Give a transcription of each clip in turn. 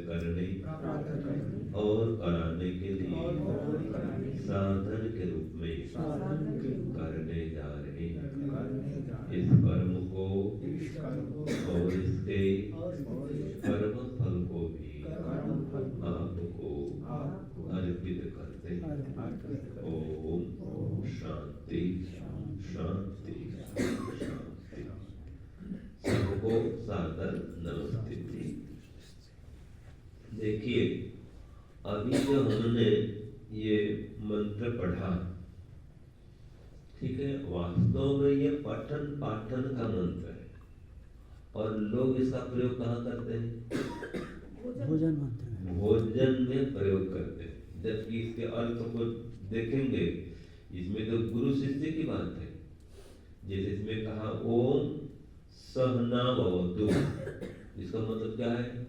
करने और कराने के लिए साधन के रूप में करने जा रहे हैं। इस कर्म को और इसके कर्म फल को भी आपको अर्पित करते हैं। ओम शांति शांति शांति। सबको सादर नमस्ते। देखिए, अभी जो हमने ये मंत्र पढ़ा, ठीक है, वास्तव में ये पठन पाठन का मंत्र है और लोग इसका प्रयोग कहाँ करते हैं? भोजन मंत्र, भोजन में प्रयोग करते हैं। जबकि इसके अर्थ को देखेंगे, इसमें तो गुरु शिष्य की बात है। जैसे इसमें कहा ओम सहना भवतु, इसका मतलब क्या है?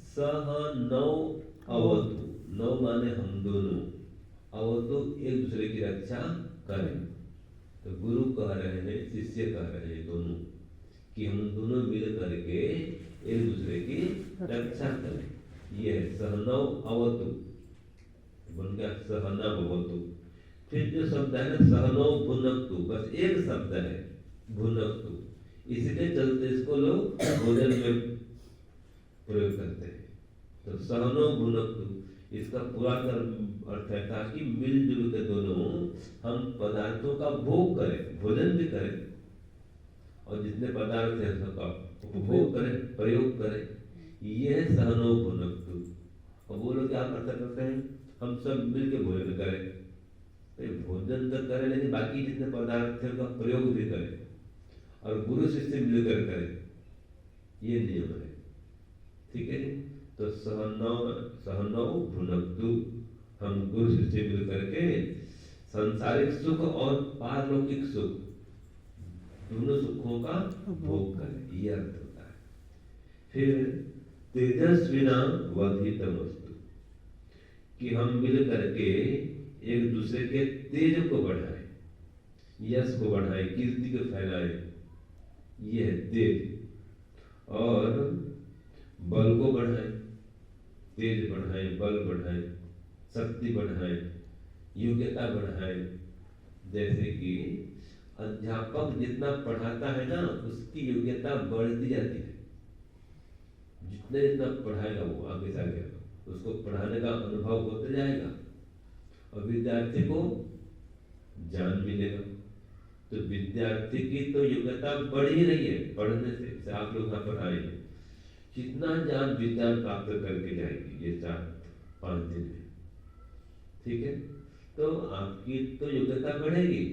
सह नौ अवतु, नौ माने हम दोनों, अवतु एक दूसरे की रक्षा करें। तो गुरु कह रहे हैं, शिष्य कह रहे हैं दोनों कि हम दोनों मिल करके एक दूसरे की रक्षा करें। ये सहनौ अवतु बन गया सहना भवतु। फिर जो शब्द है ना सहनौ भुनक्तु, बस एक शब्द है भुनक्तु, इसके चलते इसको लोग भोजन में प्रयोग करते हैं। तो सहनो भुनक्तु, इसका पूरा अर्थ है ताकि मिलजुल के दोनों हम पदार्थों का भोग करें, भोजन भी करें और जितने पदार्थ हैं सबका उपभोग करें, प्रयोग करें। ये है सहनो भुनक्तु। और वो लोग क्या करते हैं? हम सब मिल के भोजन करें। तो भोजन तो करें लेकिन बाकी जितने पदार्थ हैं उनका प्रयोग भी करें और गुरु शिष्य मिलकर करें, ये नियम है। ठीक है, तो सहनौ भुनक्तु, हम गुरु शिष्य मिल करके सांसारिक सुख और पारलौकिक सुख दोनों सुखों का भोग करें, ये अर्थ होता है। फिर तेजस्विना वर्धितमस्तु, कि हम मिल करके एक दूसरे के तेज को बढ़ाएं, यश को बढ़ाएं, कीर्ति को फैलाएं, ये है तेज। और बल को बढ़ाएं, तेज बढ़ाएं, बल बढ़ाएं, शक्ति बढ़ाएं, योग्यता बढ़ाएं। जैसे कि अध्यापक जितना पढ़ाता है ना, उसकी योग्यता बढ़ती जाती है। जितना पढ़ाएगा वो आगे से आगे उसको पढ़ाने का अनुभव होता जाएगा और विद्यार्थी को ज्ञान मिलेगा। तो विद्यार्थी की तो योग्यता बढ़ ही रही है पढ़ने से। आप लोग यहाँ पर आए, कितना ज्ञान विज्ञान प्राप्त करके जाएंगे ये 4-5 दिन में। ठीक है, तो आपकी तो योग्यता बढ़ेगी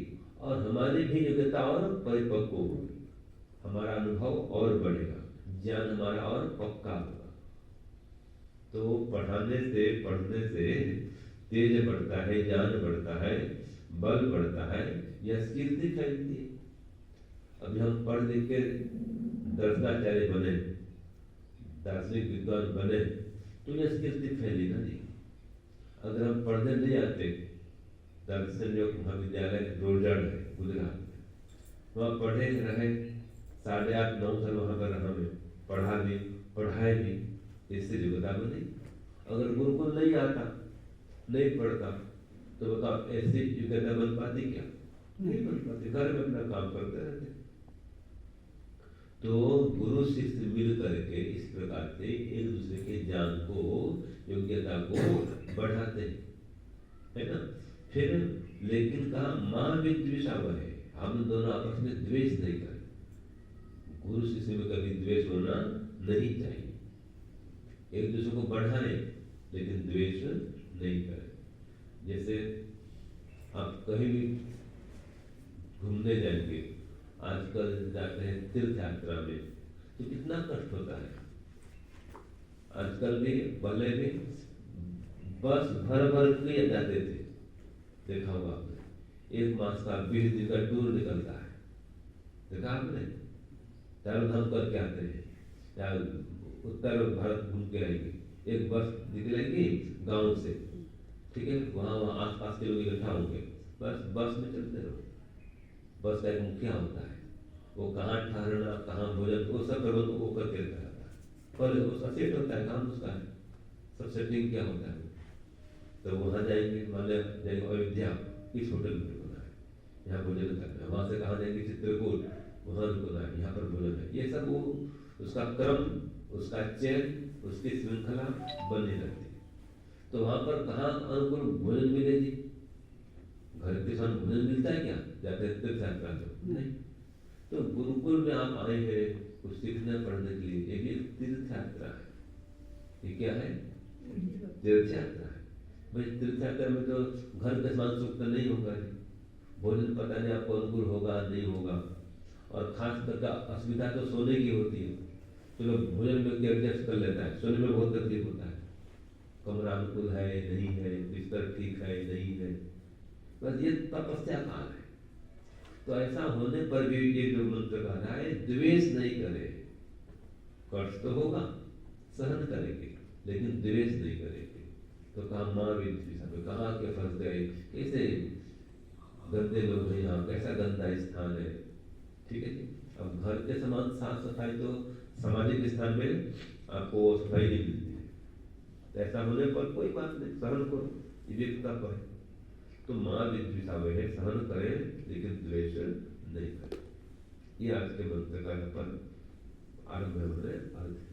और हमारी भी योग्यता और परिपक्व होगी, हमारा अनुभव और बढ़ेगा, ज्ञान हमारा और पक्का होगा। तो पढ़ाने से, पढ़ने से तेज बढ़ता है, ज्ञान बढ़ता है, बल बढ़ता है, यह कीर्ति फैलती है। अभी हम पढ़ लिख के दर्शनाचार्य बने, दार्शनिक विद्वान बने, तो यह कीर्ति फैली ना जी। अगर हम पढ़ने नहीं आते, दर्शन योग महाविद्यालय रोजड़ है गुजरात में, वहाँ पढ़े रहे 8.5-9 साल वहाँ पर रहा मैं, पढ़ा भी, पढ़ाए भी, इससे योग्यता बनी। अगर गुरुकुल नहीं आता, नहीं पढ़ता, तो बताओ ऐसी योग्यता बन पाती क्या? नहीं बन पाती, घर में अपना काम करते रहते। तो गुरु शिष्य मिल करके इस प्रकार से एक दूसरे के ज्ञान को, योग्यता को बढ़ाते हैं, है ना। फिर लेकिन कहा मां विद्वेषा है, हम दोनों आपस में द्वेष नहीं करें। गुरु शिष्य में कभी द्वेष होना नहीं चाहिए। एक दूसरे को बढ़ाएं लेकिन द्वेष नहीं करें। जैसे आप कहीं भी घूमने जाएंगे, आजकल जाते हैं तीर्थ यात्रा में, तो कितना कष्ट होता है। आजकल भी पहले भी बस भर भर के जाते थे, देखा होगा आपने। 1 मास का 20 दिन का टूर निकलता है, देखा आपने। चारों धाम करके आते हैं या उत्तर भारत घूम के आएंगे, एक बस निकलेगी गांव से, ठीक है, वहाँ आसपास के लोग इकट्ठा होंगे, बस में चलते रहो। बस का एक मुखिया होता है, वो कहाँ ठहरना, कहाँ भोजन, वो सब प्रबंध वो करके रहता है। पर उसका सेट होता है, काम उसका है। तो सेटिंग क्या होता है, तो वहाँ जाएंगे, मान लिया जाएंगे अयोध्या, इस होटल में रुकना है, यहाँ भोजन करना है, वहाँ से कहाँ जाएंगे चित्रकूट, वहाँ रुकना है, यहाँ पर भोजन है, ये सब वो उसका क्रम, उसका चयन, उसकी श्रृंखला बनी रहती है। तो वहाँ पर कहाँ अनुकूल भोजन मिलेगी, घर के साथ भोजन मिलता है क्या, जाते हैं तीर्थ यात्रा तो नहीं। तो गुरुकुल में आप आए हैं कुछ सीखने पढ़ने के लिए, ये भी एक तीर्थ यात्रा है। ये क्या है, तीर्थ यात्रा है। भाई तीर्थ यात्रा में तो घर के समान सुख तो नहीं होगा, भोजन पता नहीं आपको अनुकूल होगा नहीं होगा, और खास करके असुविधा तो सोने की होती है। चलो भोजन में एडजस्ट कर लेता है, सोने में बहुत तकलीफ होता है, कमरा अनुकूल है नहीं है, बिस्तर ठीक है नहीं है, बस ये तपस्या काल है। तो ऐसा होने पर भी ये जो मंत्र कह रहा है, द्वेष नहीं करे, कष्ट तो होगा, सहन करेंगे, लेकिन द्वेष नहीं करेंगे। तो कहा माँ विद्विषा में, कहाँ के फंस गए, कैसे गंदे लोग हैं यहाँ, कैसा गंदा स्थान है, ठीक है जी। अब घर के समान साफ सफाई तो सामाजिक स्थान में आपको सफाई नहीं मिलती है, तो ऐसा होने पर कोई बात नहीं, सहन करो, विवेकता पर। तो माँ विद्विषा है, सहन करें लेकिन द्वेष नहीं करें। ये आज के मंत्र का यहाँ पर आरंभ है, अर्थ